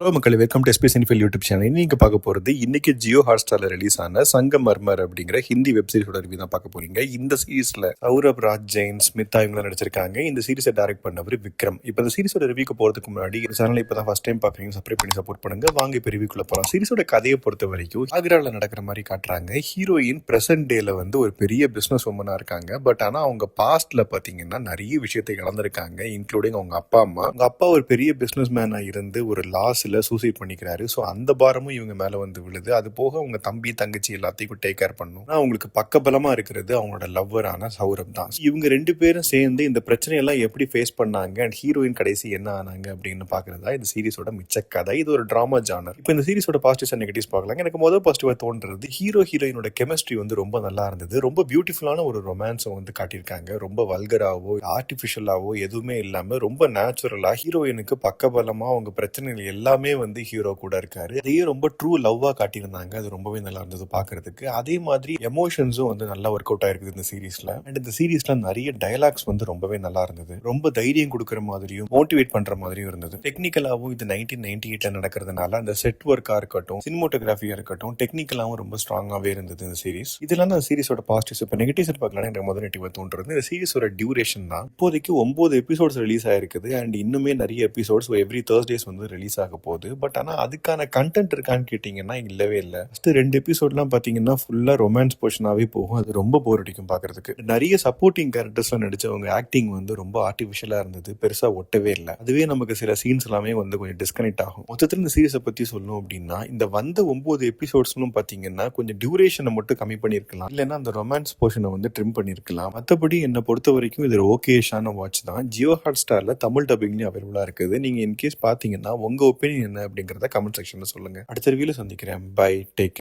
Hello மக்களே, welcome to SP cinephile YouTube channel. இன்னைக்கு பார்க்க போகிறது இன்னைக்கு ஜியோ ஹாட்ஸ்டாரில் ரிலீஸ் ஆன சங்கமர்மர் அப்படிங்கிற ஹிந்தி வெப் சீரிஸோட ரிவ்யூ தான் பார்க்க போறீங்க. இந்த சீரிஸில் சௌரப் ராஜ் ஜெயின், ஸ்மிதா இவங்களாம் நடிச்சிருக்காங்க. இந்த சீரிஸை டைரக்ட் பண்ணவர் விக்ரம். இப்போ இந்த சீரிஸோட ரிவ்யூக்கு போகிறதுக்கு முன்னாடி இந்த சேனலை இப்போ தான் ஃபர்ஸ்ட் டைம் பார்க்குறீங்க, சப்ஸ்கிரைப் பண்ணி சப்போர்ட் பண்ணுங்க. வாங்க இப்போ ரிவ்யூக்குள்ள போகலாம். சீரிஸோட கதையை பொறுத்த வரைக்கும் ஆக்ராவில் நடக்கிற மாதிரி காட்டுறாங்க. ஹீரோயின் பிரசன்ட் டேல வந்து ஒரு பெரிய பிஸ்னஸ் உமனாக இருக்காங்க. பட் ஆனால் அவங்க பாஸ்ட்ல பார்த்தீங்கன்னா நிறைய விஷயத்தை இழந்திருக்காங்க, இன்க்ளூடிங் அவங்க அப்பா அம்மா. அவங்க அப்பா ஒரு பெரிய பிஸ்னஸ் மேனாக இருந்து ஒரு லாஸ்ல சூசைட் பண்ணிக்கிறாரு. ஸோ அந்த பாரமும் இவங்க மேல வந்து விழுது. அது போக அவங்க தம்பி தங்கச்சி எல்லாத்தையும் டேக் கேர் பண்ணும். அவங்களுக்கு பக்கபலமா இருக்கிறது அவங்களோட லவ்வரான சௌரப் தான். இவங்க ரெண்டு பேரும் சேர்ந்து இந்த பிரச்சனையெல்லாம் எப்படி ஃபேஸ் பண்ணாங்க அண்ட் ஹீரோயின் கடைசி என்ன ஆனாங்க அப்படின்னு பாக்குறதா இந்த சீரிஸோட மிச்ச கதை. இது ஒரு டிராமா ஜானர். இப்போ இந்த சீரிஸோட பாசிட்டிவ்ஸ் அண்ட் நெகட்டிவ்ஸ் பார்க்கலாம். எனக்கு முதல் பாசிட்டிவா தோன்றது ஹீரோ ஹீரோயினோட கெமிஸ்ட்ரி வந்து ரொம்ப நல்லா இருந்தது. ரொம்ப பியூட்டிஃபுல்லான ஒரு ரொமான்ஸை வந்து காட்டியிருக்காங்க. ரொம்ப வல்கராவோ ஆர்டிபிஷியலாவோ எதுவுமே இல்லாம ரொம்ப நேச்சுரலா ஹீரோயினுக்கு பக்கபலமா அவங்க பிரச்சனைகள் எல்லாமே வந்து ஹீரோ கூட இருக்காரு. அதையே ரொம்ப ட்ரூ லவ்வா காட்டியிருந்தாங்க. அது ரொம்பவே நல்லா இருந்தது பாக்குறதுக்கு. அதே மாதிரி எமோஷன்ஸும் வந்து நல்லா ஒர்க் அவுட் ஆயிருக்குது இந்த சீரிஸ்ல. அண்ட் இந்த சீரிஸ்ல நிறைய டயலாக்ஸ் வந்து ரொம்பவே நல்லா இருந்தது. ரொம்ப தைரியம் கொடுக்குற மாதிரியும் மோட்டிவேட் பண்ற மாதிரியும் இருந்தது. டெக்னிக்கலாவும் இது 1998ல நடக்கிறதுனால அந்த செட் ஒர்க்கா இருக்கட்டும், சினிமோட்டோகிராஃபியா இருக்கட்டும், டெக்னிக்கலாவும் ரொம்ப ஸ்ட்ராங்காவே இருந்தது இந்த சீரிஸ். இதெல்லாம் அந்த சீரிஸோட பாசிட்டிவ்ஸ். இப்போ நெகட்டிவ்ஸ் பார்க்கலாம். எனக்கு முதல் நெகட்டிவா தோன்றது இந்த சீரிஸோட டியூரேஷன் தான். இப்போதைக்கு 9 எபிசோட்ஸ் ரிலீஸ் ஆயிருக்குது. அண்ட் இன்னுமே நிறைய எபிசோட்ஸ் எவ்ரி தேர்ஸ்டேஸ் வந்து ரிலீஸ் ஆக போகுது. பட் ஆனா அதுக்கான கண்டென்ட் இருக்கான்னு கேட்டீங்கன்னா இல்லவே இல்லை. ஃபர்ஸ்ட் 2 எபிசோட்லாம் பாத்தீங்கன்னா ஃபுல்லா ரொமான்ஸ் போர்ஷனாவே போகும். அது ரொம்ப போர் அடிக்கும் பாக்குறதுக்கு. நிறைய சப்போர்ட்டிங் கேரக்டர்ஸ்லாம் நடிச்சவங்க ஆக்டிங் வந்து ரொம்ப ஆர்டிபிஷியலா இருந்தது. பெருசா ஒட்டவே இல்லை. அதுவே நமக்கு சில சீன்ஸ் எல்லாமே வந்து கொஞ்சம் டிஸ்கனெக்ட் ஆகும். மொத்தத்தில் இந்த சீரிஸை பத்தி சொல்லணும் அப்படின்னா இந்த வந்த 9 எபிசோட்ஸ்லும் பாத்தீங்கன்னா கொஞ்சம் டியூரேஷனை மட்டும் கம்மி பண்ணிருக்கலாம், இல்லைன்னா அந்த ரொமான்ஸ் போர்ஷனை வந்து ட்ரிம் பண்ணிருக்கலாம். மற்றபடி என்னை பொறுத்த வரைக்கும் இது ஓகேஷான வாட்ச் தான். ஜியோ ஹாட் ஸ்டார்ல தமிழ் டப்பிங்லயும் அவைலபிளா இருக்குது. நீங்க இன்கேஸ் பாத்தீங்கன்னா உங்க ஒப்பீனியன் என்ன அப்படிங்கறத கமெண்ட் செக்ஷன்ல சொல்லுங்க. அடுத்த ரிவ்யூல சந்திக்கிறேன். Bye, take.